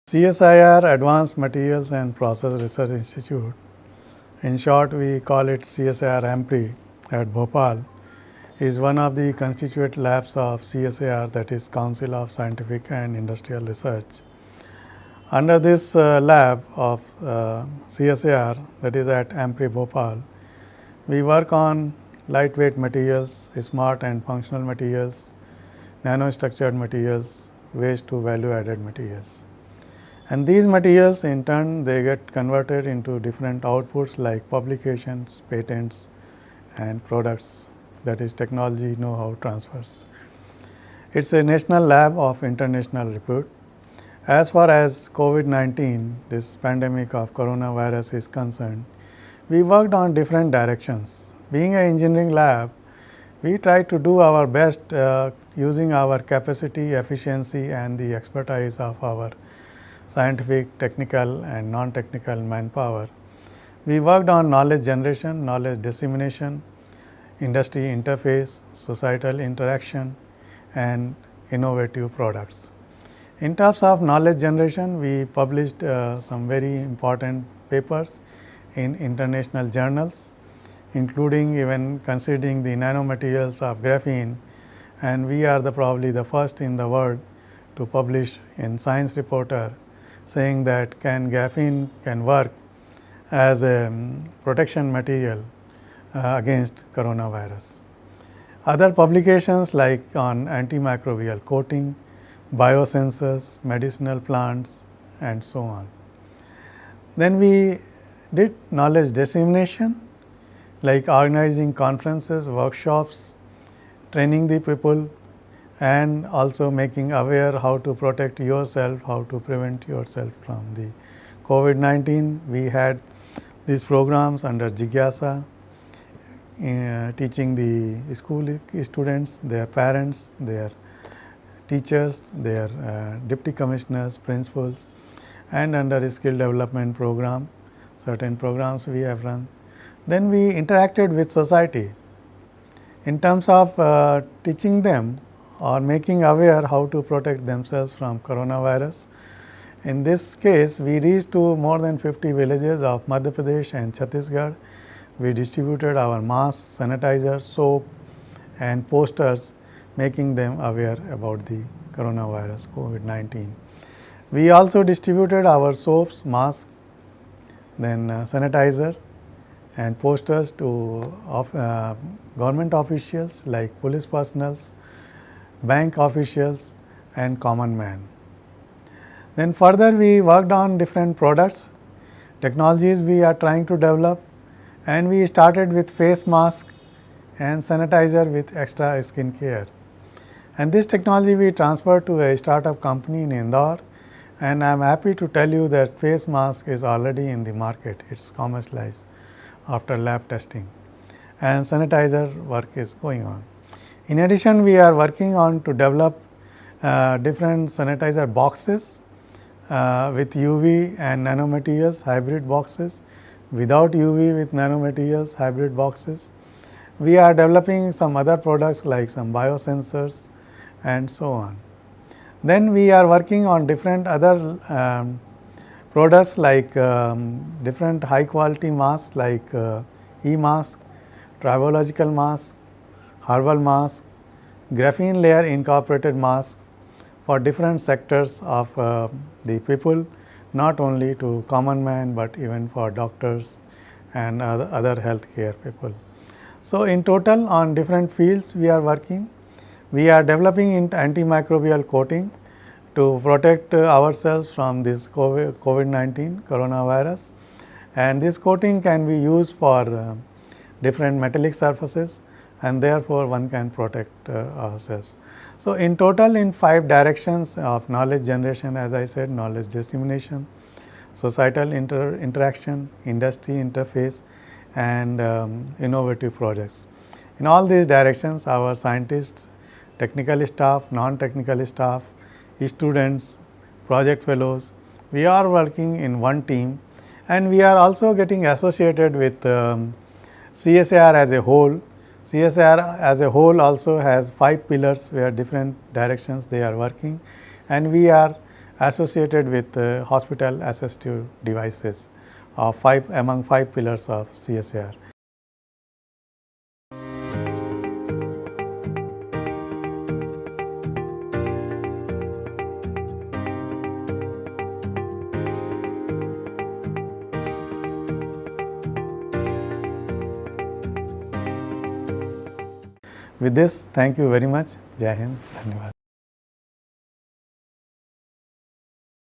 CSIR Advanced Materials and Process Research Institute, in short we call it CSIR AMPRI at Bhopal, is one of the constituent labs of CSIR, that is Council of Scientific and Industrial Research. Under this lab of CSIR, that is at AMPRI Bhopal, we work on lightweight materials, smart and functional materials, nanostructured materials, waste to value added materials. And these materials in turn they get converted into different outputs like publications, patents and products, that is technology know-how transfers. It is a national lab of international repute. As far as COVID-19, this pandemic of coronavirus is concerned, we worked on different directions. Being an engineering lab, we try to do our best using our capacity, efficiency and the expertise of our scientific, technical and non-technical manpower. We worked on knowledge generation, knowledge dissemination, industry interface, societal interaction and innovative products. In terms of knowledge generation, we published some very important papers in international journals, including even considering the nanomaterials of graphene, and we are probably the first in the world to publish in Science Reporter saying that graphene can work as a protection material against coronavirus. Other publications like on antimicrobial coating, biosensors, medicinal plants and so on. Then we did knowledge dissemination like organizing conferences, workshops, training the people and also making aware how to protect yourself, how to prevent yourself from the COVID-19. We had these programs under Jigyasa, teaching the school students, their parents, their teachers, their deputy commissioners, principals and under skill development program, certain programs we have run. Then we interacted with society in terms of teaching them or making aware how to protect themselves from coronavirus. In this case, we reached to more than 50 villages of Madhya Pradesh and Chhattisgarh. We distributed our masks, sanitizer, soap and posters making them aware about the coronavirus COVID-19. We also distributed our soaps, masks, then sanitizer and posters to government officials like police personnels, bank officials and common man. Then further we worked on different products, technologies we are trying to develop, and we started with face mask and sanitizer with extra skin care. And this technology we transferred to a startup company in Indore, and I am happy to tell you that face mask is already in the market. It is commercialized after lab testing and sanitizer work is going on. In addition, we are working on to develop different sanitizer boxes with UV and nanomaterials, hybrid boxes, without UV with nanomaterials, hybrid boxes. We are developing some other products like some biosensors and so on. Then we are working on different other products like different high quality masks like e-mask, tribological mask, herbal mask, graphene layer incorporated mask for different sectors of the people, not only to common man, but even for doctors and other healthcare people. So, in total on different fields we are working. We are developing antimicrobial coating to protect ourselves from this COVID-19 coronavirus, and this coating can be used for different metallic surfaces, and therefore one can protect ourselves. So, in total in 5 directions of knowledge generation, as I said, knowledge dissemination, societal interaction, industry interface and innovative projects. In all these directions our scientists, technical staff, non-technical staff, students, project fellows, we are working in one team, and we are also getting associated with CSIR as a whole. CSIR as a whole also has 5 pillars where different directions they are working, and we are associated with hospital assistive devices among 5 pillars of CSIR. With this, thank you very much. Jai Hind. Dhanyawad.